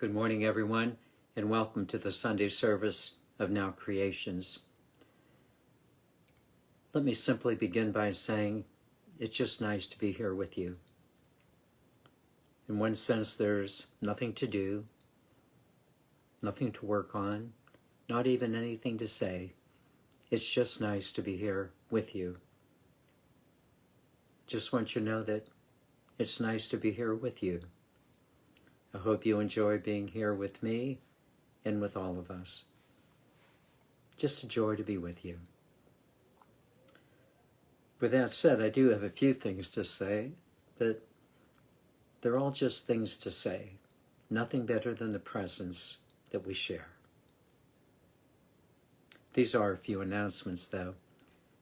Good morning, everyone, and welcome to the Sunday service of Now Creations. Let me simply begin by saying it's just nice to be here with you. In one sense, there's nothing to do, nothing to work on, not even anything to say. It's just nice to be here with you. Just want you to know that it's nice to be here with you. I hope you enjoy being here with me and with all of us. Just a joy to be with you. With that said, I do have a few things to say, but they're all just things to say. Nothing better than the presence that we share. These are a few announcements, though.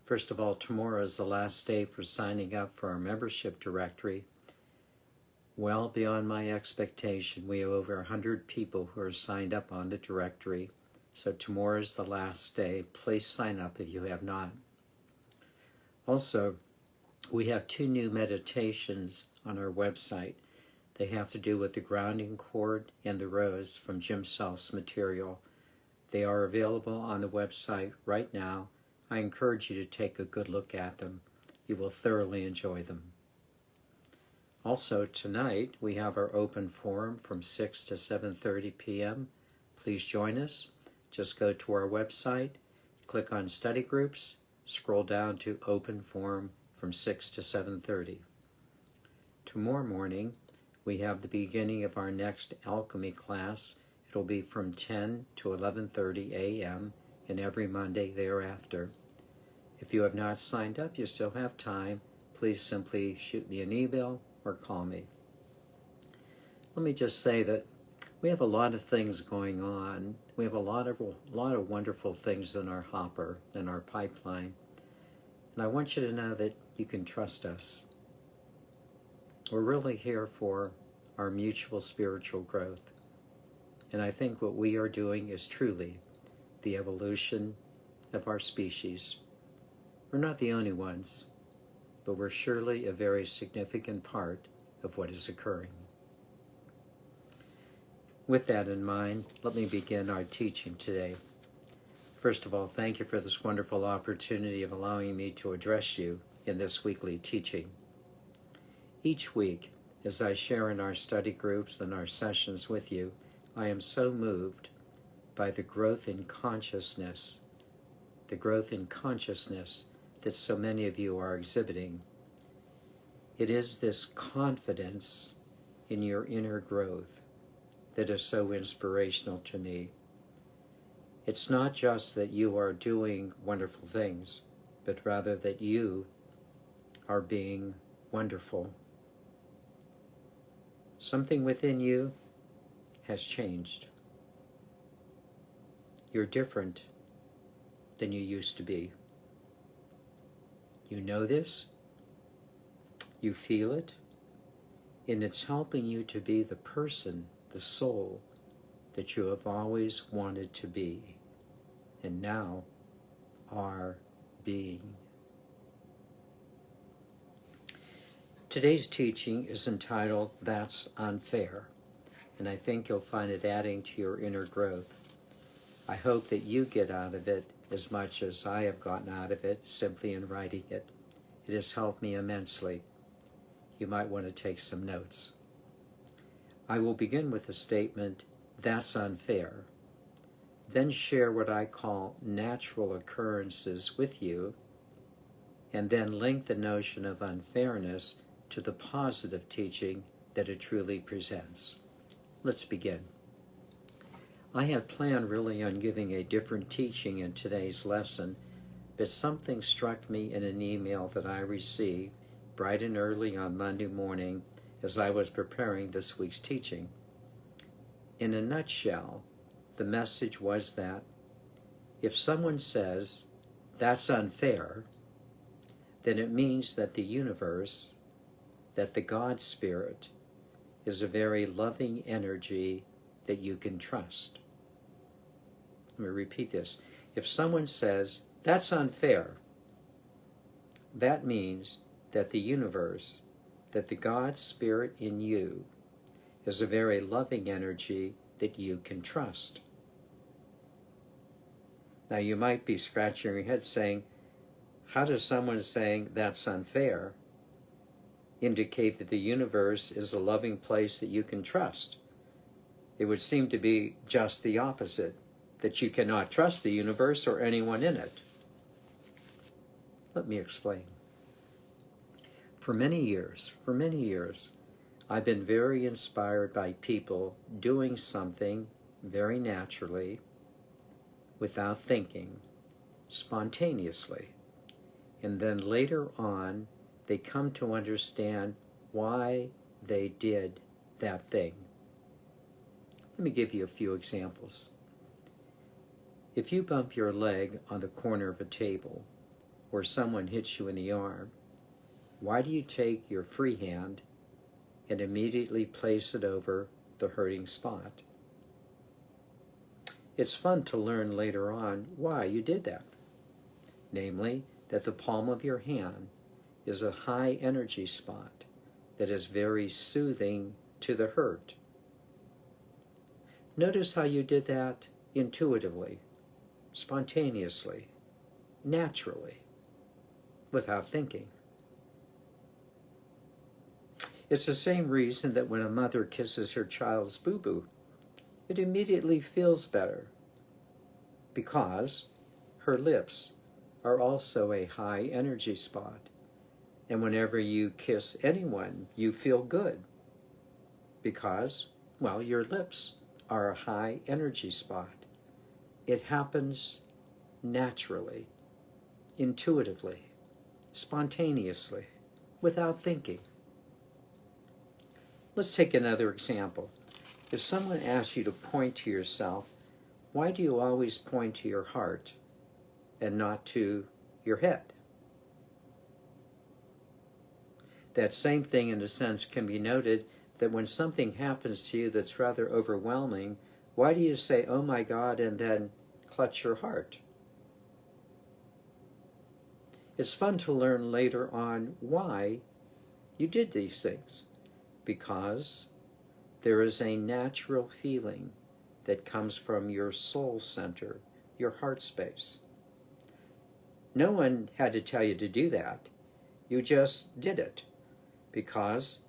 First of all, tomorrow is the last day for signing up for our membership directory. Well beyond my expectation, we have over 100 people who are signed up on the directory. So tomorrow is the last day. Please sign up if you have not. Also, we have 2 new meditations on our website. They have to do with the grounding cord and the rose from Jim Self's material. They are available on the website right now. I encourage you to take a good look at them. You will thoroughly enjoy them. Also, tonight, we have our open forum from 6 to 7:30 p.m. Please join us. Just go to our website, click on Study Groups, scroll down to Open Forum from 6 to 7:30. Tomorrow morning, we have the beginning of our next alchemy class. It'll be from 10 to 11:30 a.m. and every Monday thereafter. If you have not signed up, you still have time. Please simply shoot me an email or call me. Let me just say that we have a lot of things going on. We have a lot of wonderful things in our hopper, in our pipeline. And I want you to know that you can trust us. We're really here for our mutual spiritual growth. And I think what we are doing is truly the evolution of our species. We're not the only ones, but we're surely a very significant part of what is occurring. With that in mind, let me begin our teaching today. First of all, thank you for this wonderful opportunity of allowing me to address you in this weekly teaching. Each week, as I share in our study groups and our sessions with you, I am so moved by the growth in consciousness that so many of you are exhibiting. It is this confidence in your inner growth that is so inspirational to me. It's not just that you are doing wonderful things, but rather that you are being wonderful. Something within you has changed. You're different than you used to be. You know this, you feel it, and it's helping you to be the person, the soul, that you have always wanted to be, and now are being. Today's teaching is entitled, That's Unfair, and I think you'll find it adding to your inner growth. I hope that you get out of it as much as I have gotten out of it simply in writing it. It has helped me immensely. You might want to take some notes. I will begin with the statement, that's unfair, then share what I call natural occurrences with you, and then link the notion of unfairness to the positive teaching that it truly presents. Let's begin. I had planned really on giving a different teaching in today's lesson, but something struck me in an email that I received bright and early on Monday morning as I was preparing this week's teaching. In a nutshell, the message was that if someone says, that's unfair, then it means that the universe, that the God Spirit, is a very loving energy that you can trust. Let me repeat this. If someone says, that's unfair, that means that the universe, that the God Spirit in you, is a very loving energy that you can trust. Now you might be scratching your head saying, how does someone saying that's unfair indicate that the universe is a loving place that you can trust? It would seem to be just the opposite, that you cannot trust the universe or anyone in it. Let me explain. For many years, I've been very inspired by people doing something very naturally, without thinking, spontaneously. And then later on, they come to understand why they did that thing. Let me give you a few examples. If you bump your leg on the corner of a table, or someone hits you in the arm, why do you take your free hand and immediately place it over the hurting spot? It's fun to learn later on why you did that. Namely, that the palm of your hand is a high energy spot that is very soothing to the hurt. Notice how you did that intuitively, spontaneously, naturally, without thinking. It's the same reason that when a mother kisses her child's boo-boo, it immediately feels better, because her lips are also a high energy spot. And whenever you kiss anyone, you feel good, because, well, your lips are a high energy spot. It happens naturally, intuitively, spontaneously, without thinking. Let's take another example. If someone asks you to point to yourself, why do you always point to your heart and not to your head? That same thing, in a sense, can be noted that when something happens to you that's rather overwhelming, why do you say, oh my God, and then clutch your heart? It's fun to learn later on why you did these things, because there is a natural feeling that comes from your soul center, your heart space. No one had to tell you to do that. You just did it because,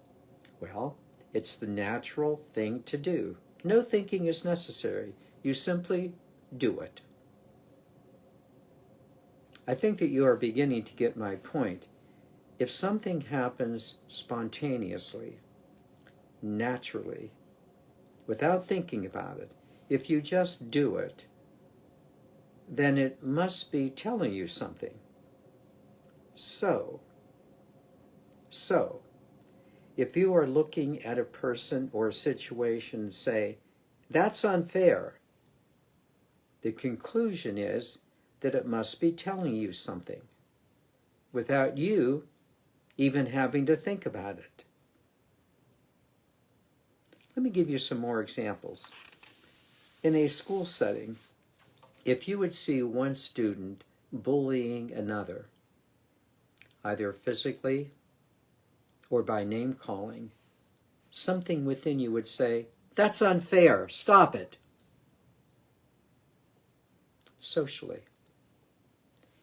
well, it's the natural thing to do. No thinking is necessary. You simply do it. I think that you are beginning to get my point. If something happens spontaneously, naturally, without thinking about it, if you just do it, then it must be telling you something. So, if you are looking at a person or a situation and say, that's unfair, the conclusion is that it must be telling you something, without you even having to think about it. Let me give you some more examples. In a school setting, if you would see one student bullying another, either physically or by name calling, something within you would say, that's unfair, stop it. Socially,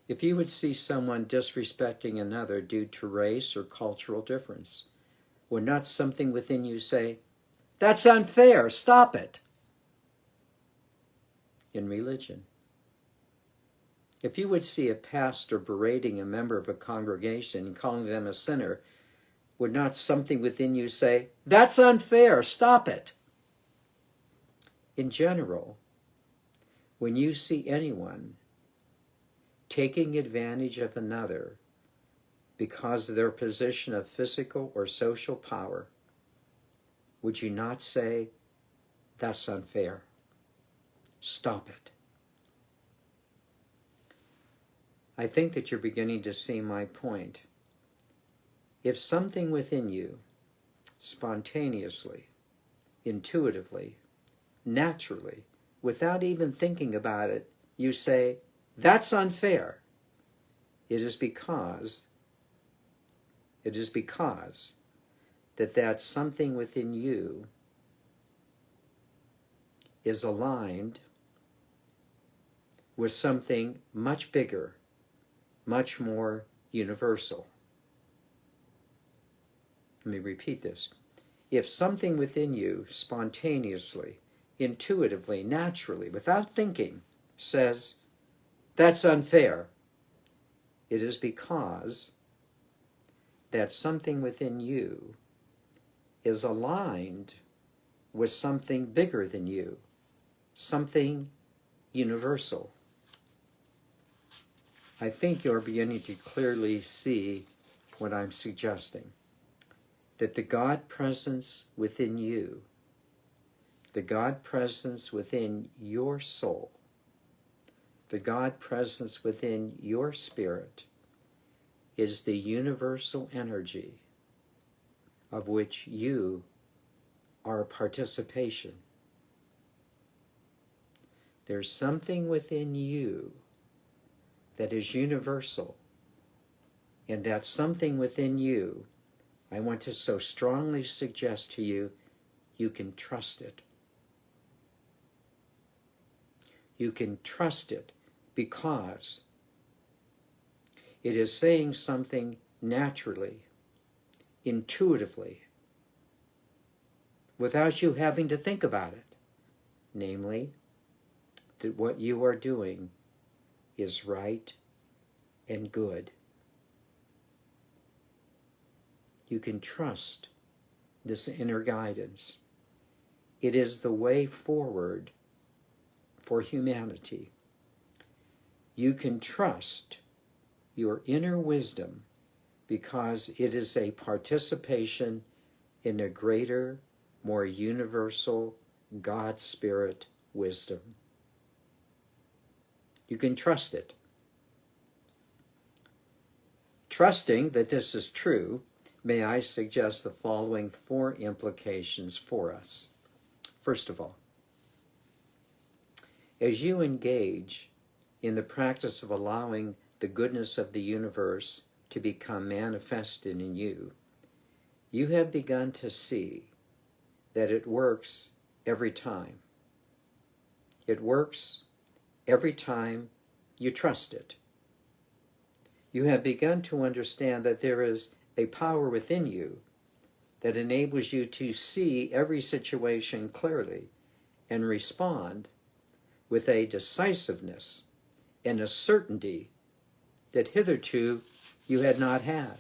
if you would see someone disrespecting another due to race or cultural difference, would not something within you say, that's unfair, stop it? In religion, if you would see a pastor berating a member of a congregation and calling them a sinner, would not something within you say, that's unfair, stop it? In general, when you see anyone taking advantage of another because of their position of physical or social power, would you not say, that's unfair, stop it? I think that you're beginning to see my point. If something within you, spontaneously, intuitively, naturally, without even thinking about it, you say, that's unfair, it is because that something within you is aligned with something much bigger, much more universal. Let me repeat this. If something within you spontaneously, intuitively, naturally, without thinking, says, that's unfair, it is because that something within you is aligned with something bigger than you, something universal. I think you're beginning to clearly see what I'm suggesting. That the God presence within you, the God presence within your soul, the God presence within your spirit is the universal energy of which you are a participation. There's something within you that is universal, and that something within you, I want to so strongly suggest to you, you can trust it. You can trust it because it is saying something naturally, intuitively, without you having to think about it. Namely, that what you are doing is right and good. You can trust this inner guidance. It is the way forward for humanity. You can trust your inner wisdom because it is a participation in a greater, more universal God Spirit wisdom. You can trust it. Trusting that this is true, may I suggest the following 4 implications for us. First of all, as you engage in the practice of allowing the goodness of the universe to become manifested in you, you have begun to see that it works every time. It works every time you trust it. You have begun to understand that there is a power within you that enables you to see every situation clearly and respond with a decisiveness and a certainty that hitherto you had not had.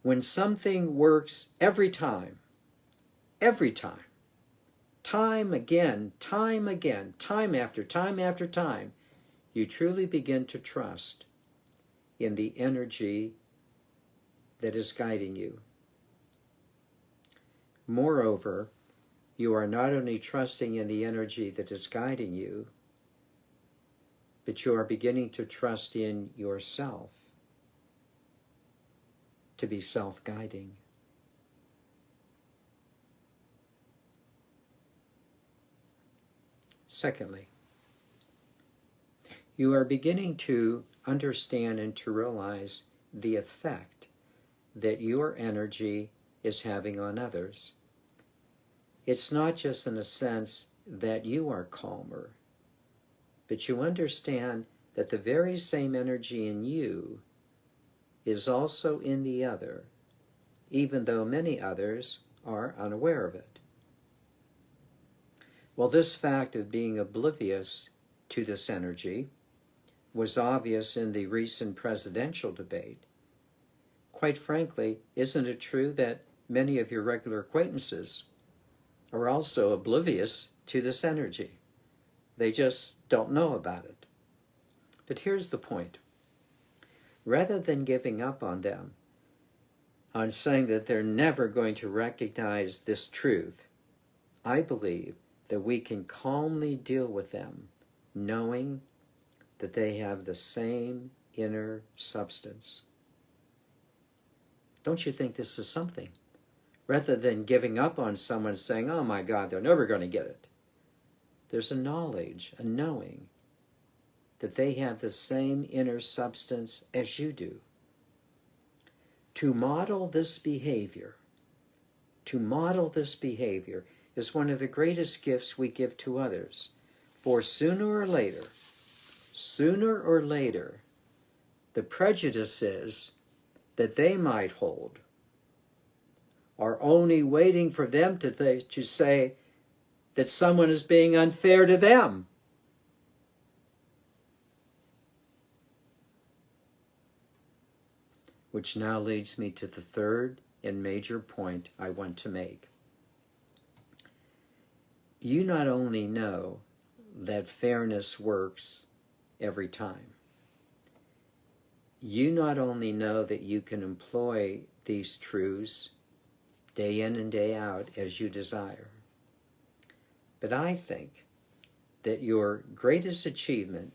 When something works every time, time again, time after time, you truly begin to trust in the energy that is guiding you. Moreover, you are not only trusting in the energy that is guiding you, but you are beginning to trust in yourself to be self-guiding. Secondly, you are beginning to understand and to realize the effect that your energy is having on others. It's not just in a sense that you are calmer, but you understand that the very same energy in you is also in the other, even though many others are unaware of it. Well, this fact of being oblivious to this energy was obvious in the recent presidential debate. Quite frankly, isn't it true that many of your regular acquaintances are also oblivious to this energy? They just don't know about it. But here's the point. Rather than giving up on them, on saying that they're never going to recognize this truth, I believe that we can calmly deal with them, knowing that they have the same inner substance. Don't you think this is something? Rather than giving up on someone saying, oh my God, they're never going to get it. There's a knowledge, a knowing that they have the same inner substance as you do. To model this behavior is one of the greatest gifts we give to others. For sooner or later, the prejudices that they might hold are only waiting for them to say that someone is being unfair to them. Which now leads me to the third and major point I want to make. You not only know that fairness works every time, you not only know that you can employ these truths day in and day out as you desire, but I think that your greatest achievement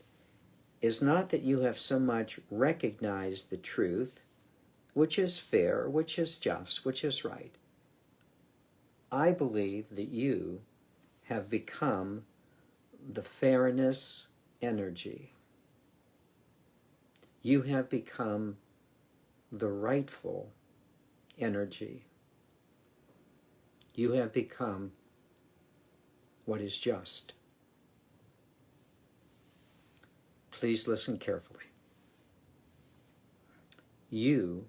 is not that you have so much recognized the truth, which is fair, which is just, which is right. I believe that you have become the fairness energy. You have become the rightful energy. You have become what is just. Please listen carefully. You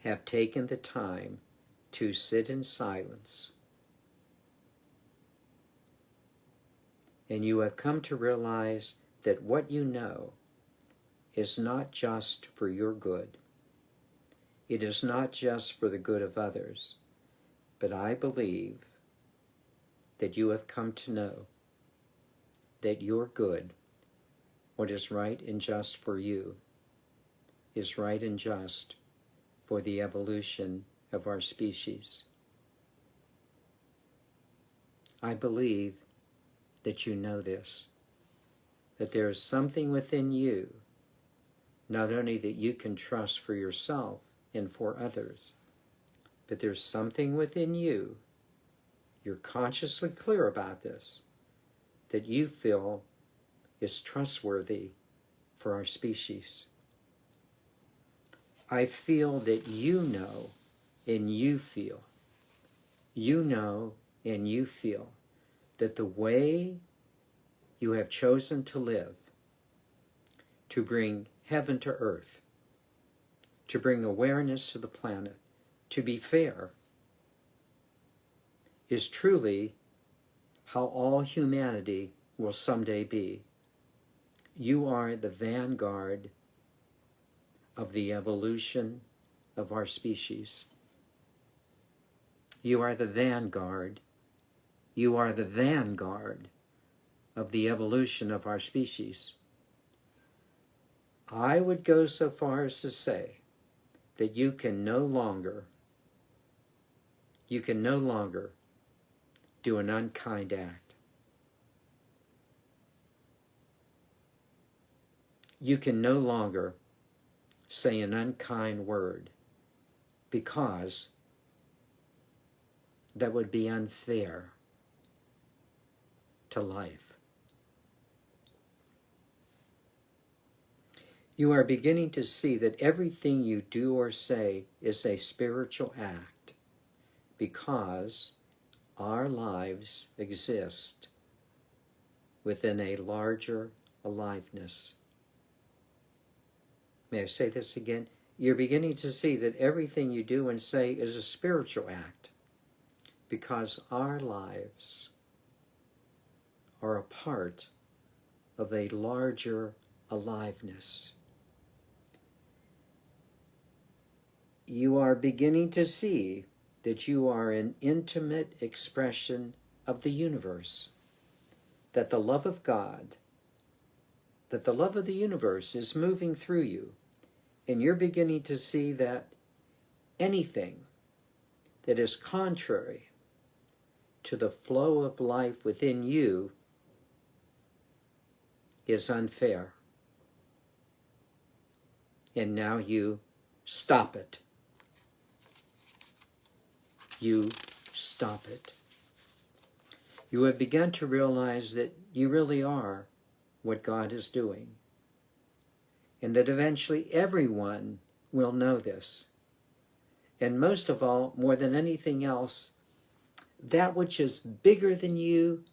have taken the time to sit in silence, and you have come to realize that what you know is not just for your good. It is not just for the good of others, but I believe that you have come to know that your good, what is right and just for you, is right and just for the evolution of our species. I believe that you know this, that there is something within you, not only that you can trust for yourself and for others, but there's something within you, you're consciously clear about this, that you feel is trustworthy for our species. I feel that you know and you feel that the way you have chosen to live, to bring heaven to earth, to bring awareness to the planet, to be fair, is truly how all humanity will someday be. You are the vanguard of the evolution of our species. You are the vanguard. You are the vanguard of the evolution of our species. I would go so far as to say that you can no longer do an unkind act. You can no longer say an unkind word, because that would be unfair to life. You are beginning to see that everything you do or say is a spiritual act, because our lives exist within a larger aliveness. May I say this again? You're beginning to see that everything you do and say is a spiritual act, because our lives are a part of a larger aliveness. You are beginning to see that you are an intimate expression of the universe, that the love of God, that the love of the universe is moving through you, and you're beginning to see that anything that is contrary to the flow of life within you is unfair. And now you stop it. You stop it. You have begun to realize that you really are what God is doing, and that eventually everyone will know this. And most of all, more than anything else, that which is bigger than you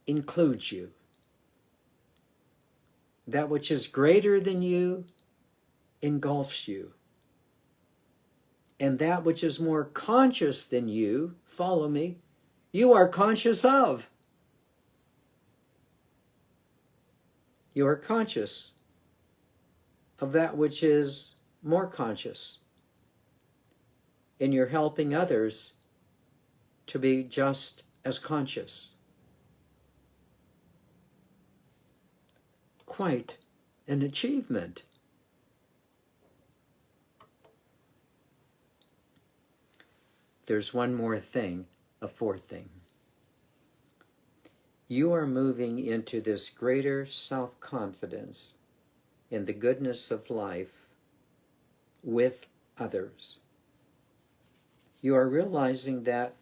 includes you. That which is greater than you engulfs you. And that which is more conscious than you, follow me, you are conscious of. You are conscious of that which is more conscious. And you're helping others to be just as conscious. Quite an achievement. There's one more thing, a fourth thing. You are moving into this greater self-confidence in the goodness of life with others. You are realizing that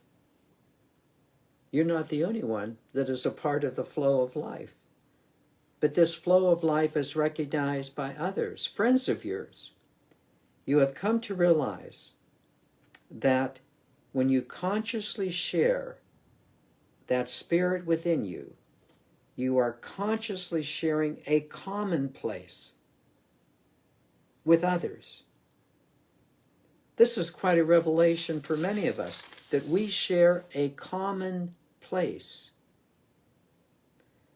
you're not the only one that is a part of the flow of life. But this flow of life is recognized by others, friends of yours. You have come to realize that when you consciously share that spirit within you, you are consciously sharing a common place with others. This is quite a revelation for many of us, that we share a common place.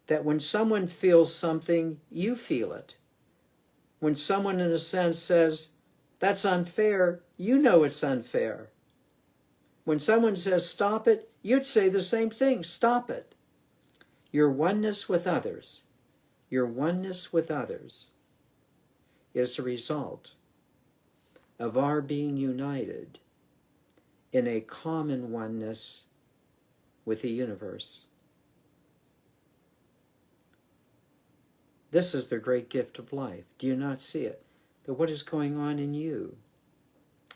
That when someone feels something, you feel it. When someone, in a sense, says, that's unfair, you know it's unfair. When someone says, stop it, you'd say the same thing, stop it. Your oneness with others, is a result of our being united in a common oneness with the universe. This is the great gift of life. Do you not see it? That what is going on in you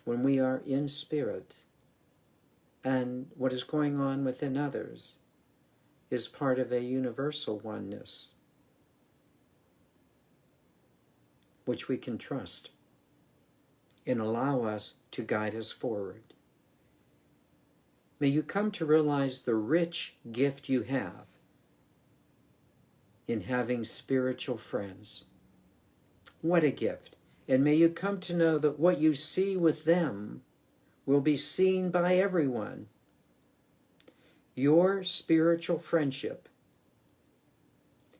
when we are in spirit and what is going on within others is part of a universal oneness which we can trust and allow us to guide us forward. May you come to realize the rich gift you have in having spiritual friends. What a gift. And may you come to know that what you see with them will be seen by everyone. Your spiritual friendship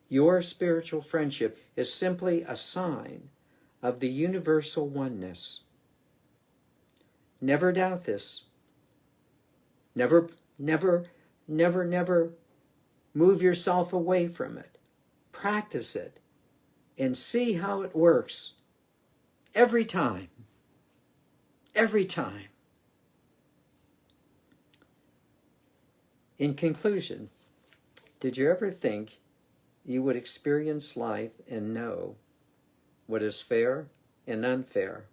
is simply a sign of the universal oneness. Never doubt this. Never move yourself away from it. Practice it and see how it works every time. Every time. In conclusion, did you ever think you would experience life and know what is fair and unfair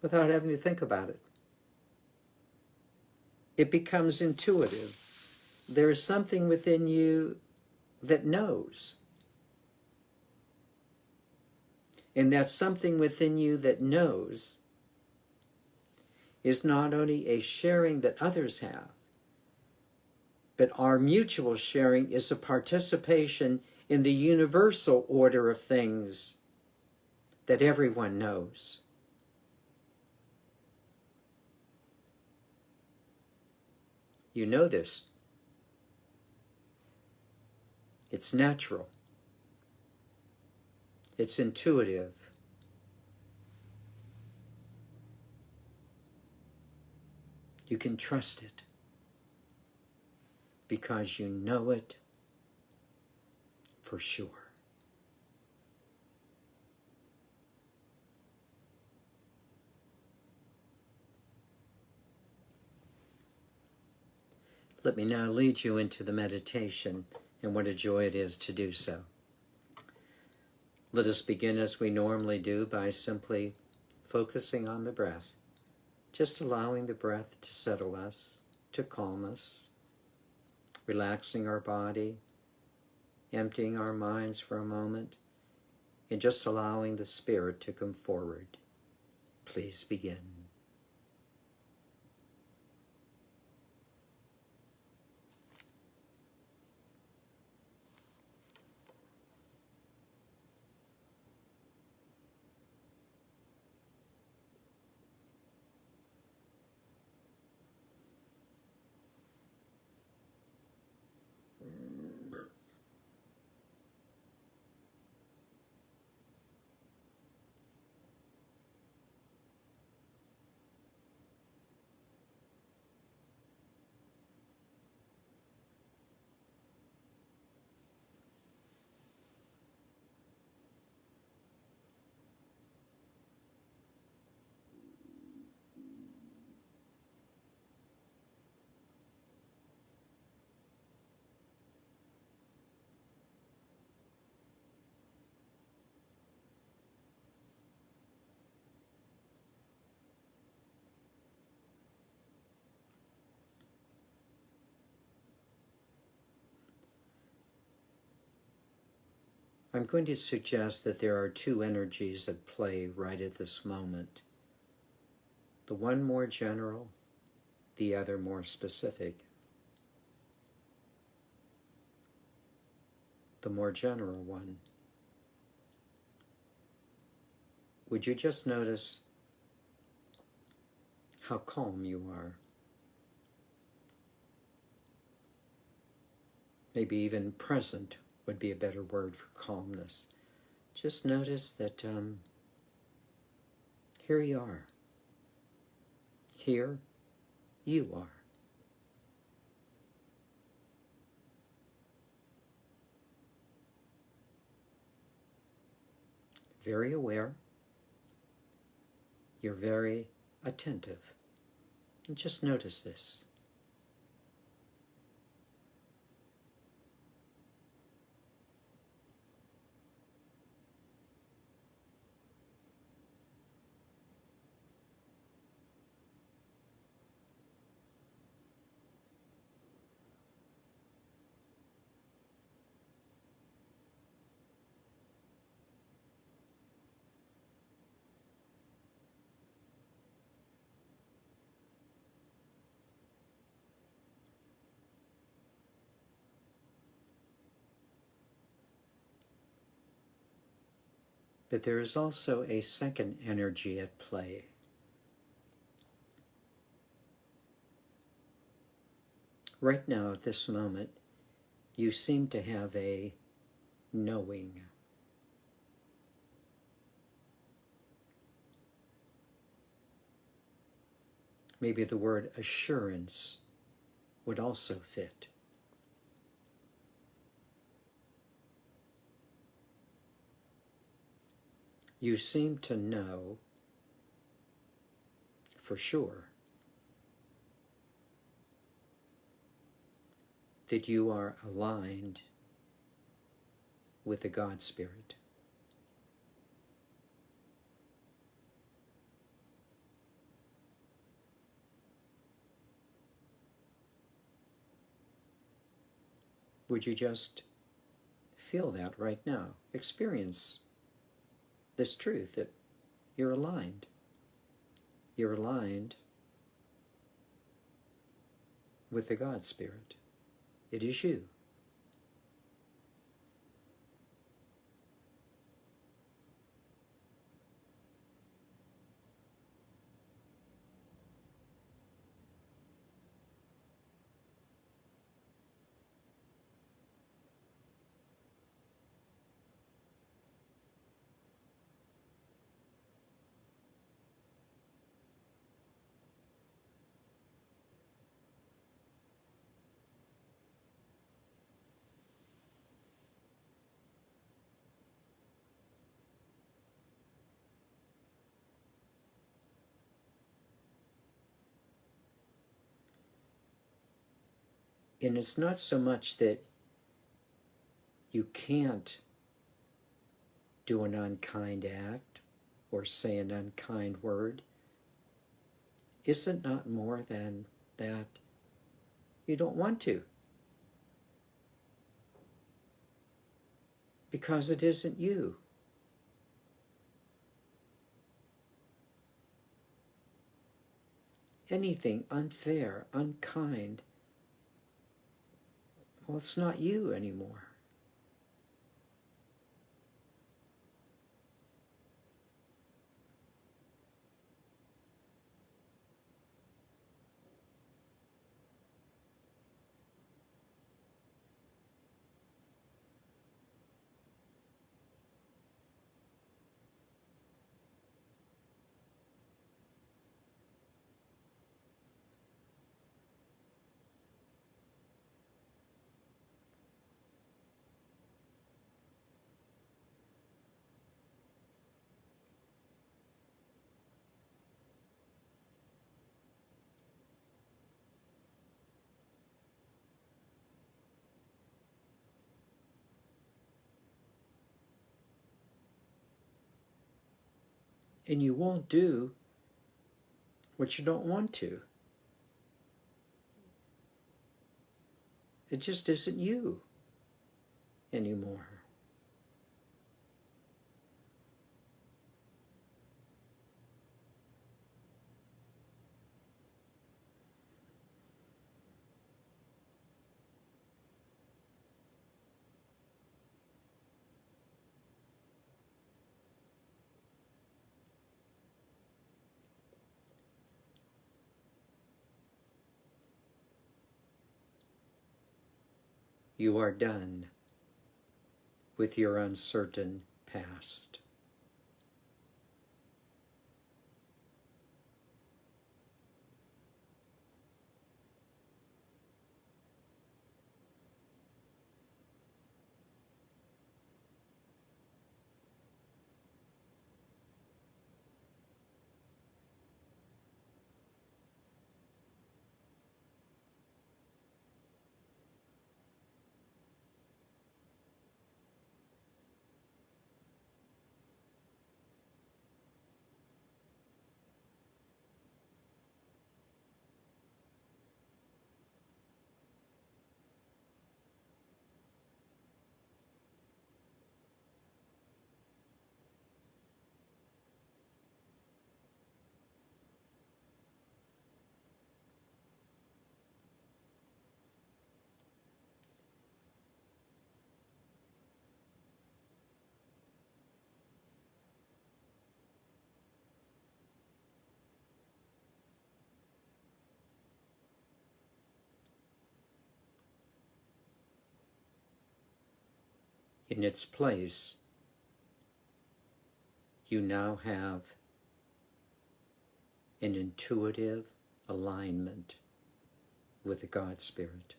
without having to think about it? It becomes intuitive. There is something within you that knows. And that something within you that knows is not only a sharing that others have, but our mutual sharing is a participation in the universal order of things that everyone knows. You know this. It's natural. It's intuitive. You can trust it because you know it for sure. Let me now lead you into the meditation, and what a joy it is to do so. Let us begin as we normally do by simply focusing on the breath, just allowing the breath to settle us, to calm us, relaxing our body, emptying our minds for a moment, and just allowing the spirit to come forward. Please begin. I'm going to suggest that there are two energies at play right at this moment. The one more general, the other more specific. The more general one. Would you just notice how calm you are? Maybe even present would be a better word for calmness. Just notice that here you are. Here you are. Very aware. You're very attentive. And just notice this. But there is also a second energy at play. Right now, at this moment, you seem to have a knowing. Maybe the word assurance would also fit. You seem to know for sure that you are aligned with the God Spirit. Would you just feel that right now? Experience this truth that you're aligned. You're aligned with the God Spirit. It is you. And it's not so much that you can't do an unkind act or say an unkind word. Is it not more than that you don't want to? Because it isn't you. Anything unfair, unkind, well, it's not you anymore. And you won't do what you don't want to. It just isn't you anymore. you are done with your uncertain past. In its place, you now have an intuitive alignment with the God Spirit.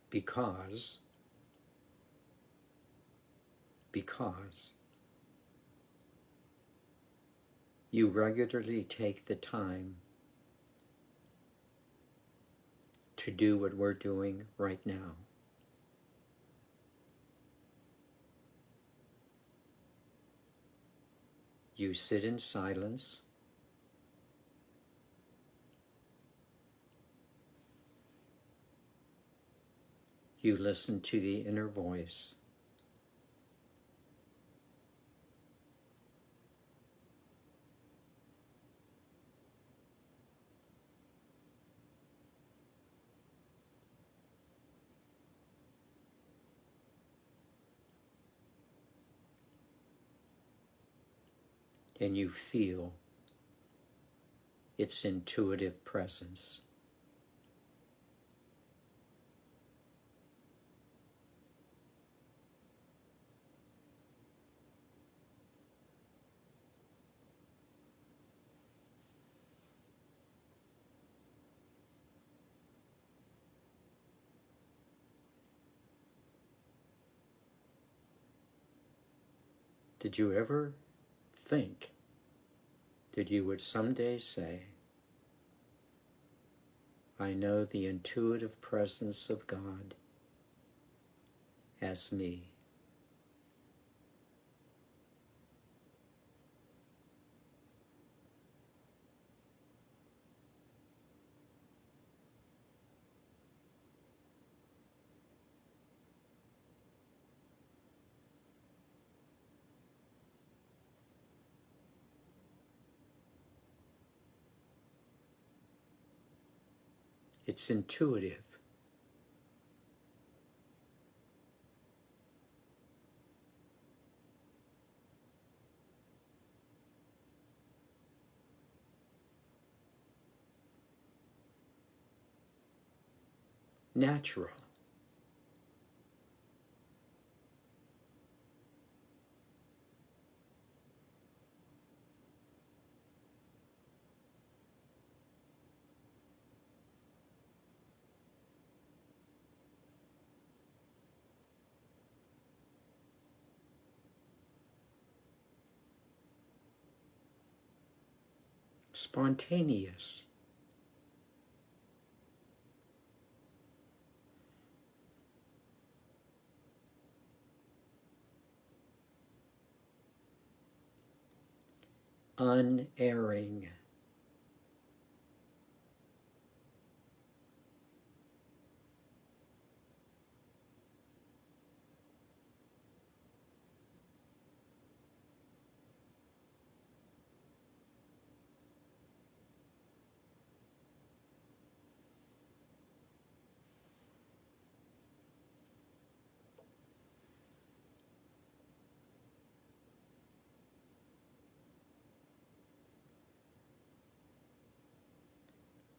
Because you regularly take the time to do what we're doing right now. You sit in silence, you listen to the inner voice, and you feel its intuitive presence. Did you ever think that you would someday say, I know the intuitive presence of God as me? It's intuitive. Natural. spontaneous. Unerring.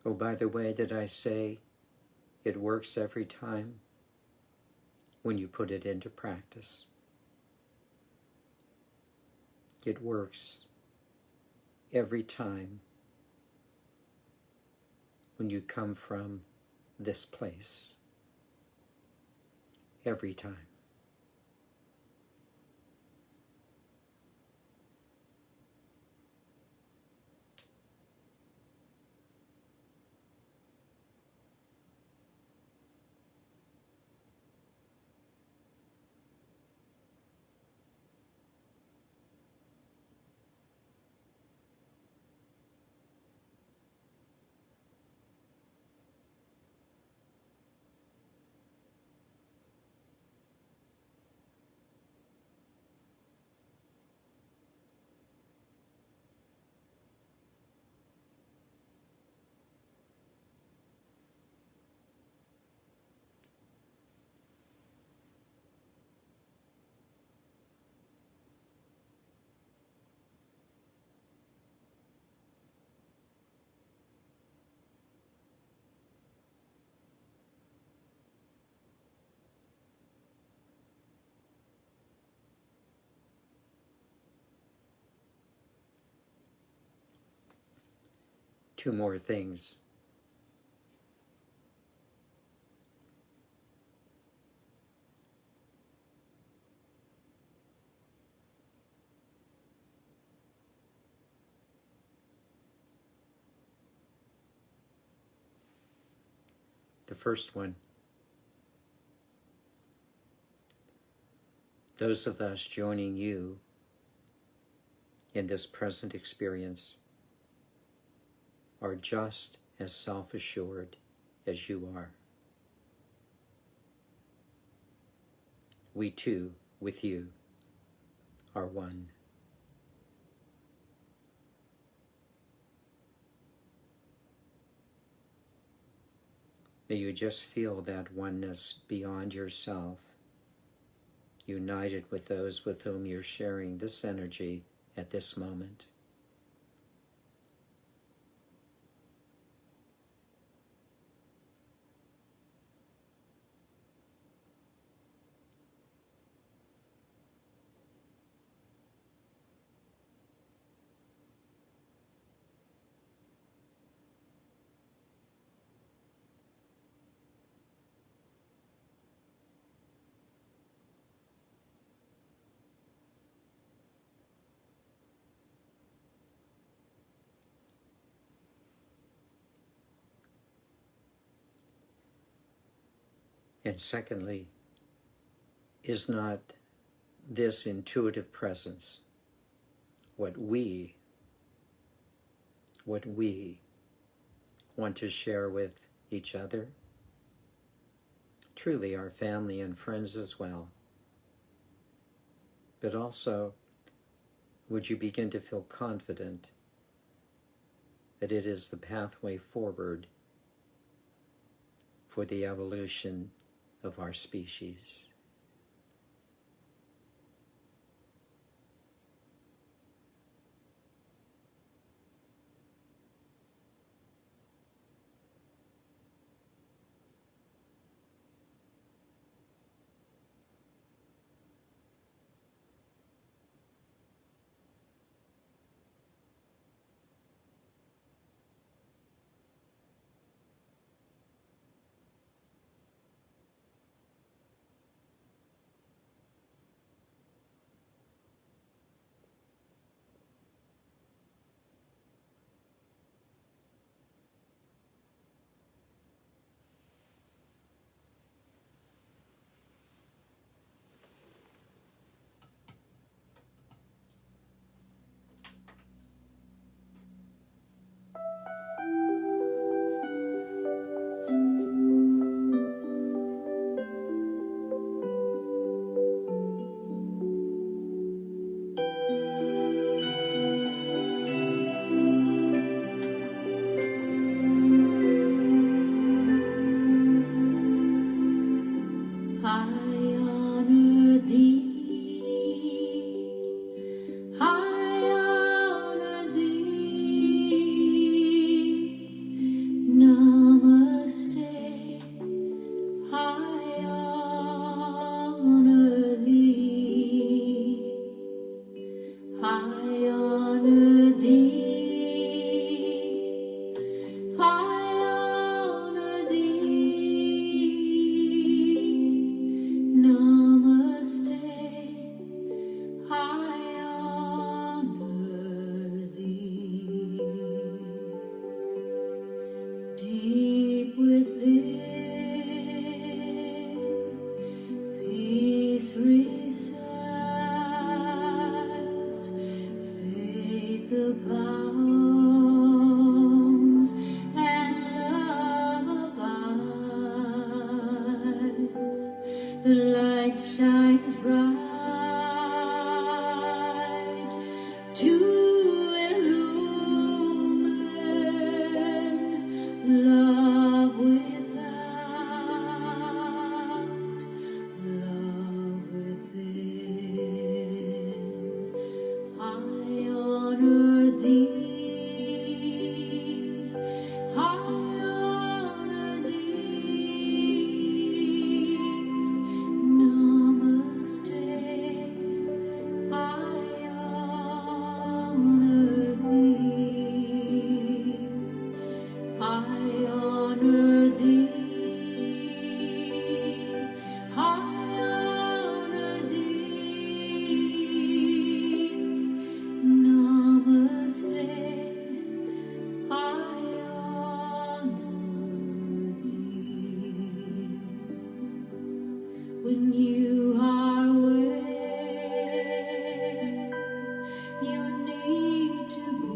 Oh, by the way, did I say it works every time when you put it into practice? It works every time when you come from this place. Every time. Two more things. The first one, those of us joining you in this present experience are just as self-assured as you are. We too, with you, are one. May you just feel that oneness beyond yourself, united with those with whom you're sharing this energy at this moment. And secondly, is not this intuitive presence what we want to share with each other? Truly our family and friends as well. But also, would you begin to feel confident that it is the pathway forward for the evolution of our species? abounds and love abides. The light shines bright to illumine love without, love within. I honor thee, I honor thee. Namaste, I honor thee, I honor thee, I honor thee. Namaste, I honor thee. When you are where you need to be,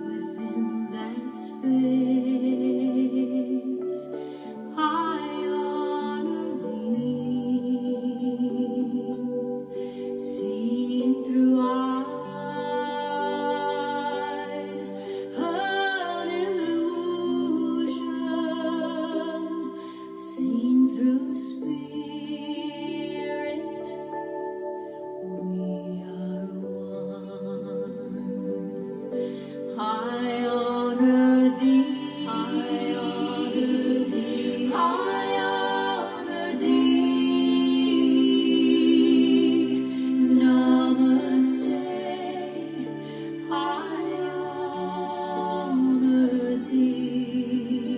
within that space, I honor thee. Seen through eyes, an illusion, seen through spirit, we are one. I honor thee, I honor thee, I honor thee. Namaste, I honor thee,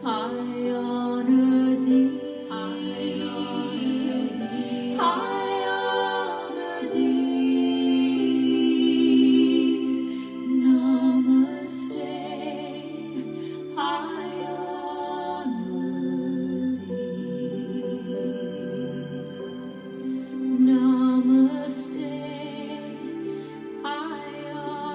I honor thee, I honor thee, I honor thee. Namaste, I honor thee. Namaste, I honor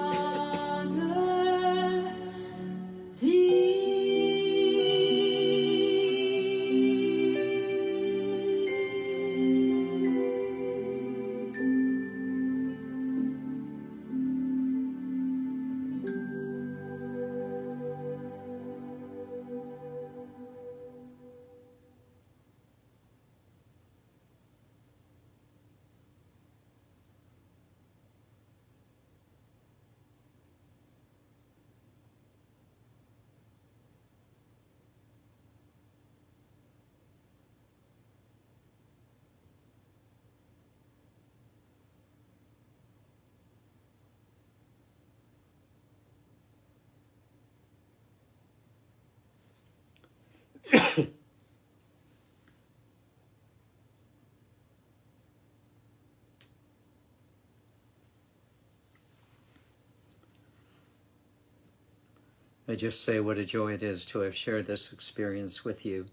I just say what a joy it is to have shared this experience with you.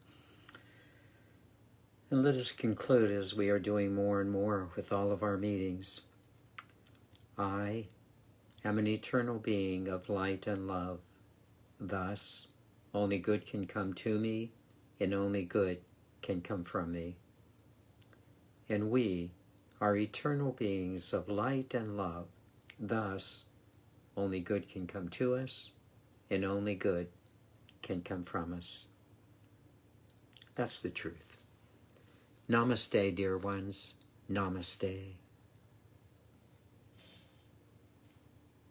And let us conclude, as we are doing more and more with all of our meetings. I am an eternal being of light and love. Thus, only good can come to me, and only good can come from me. And we are eternal beings of light and love. Thus, only good can come to us, and only good can come from us. That's the truth. Namaste, dear ones. Namaste.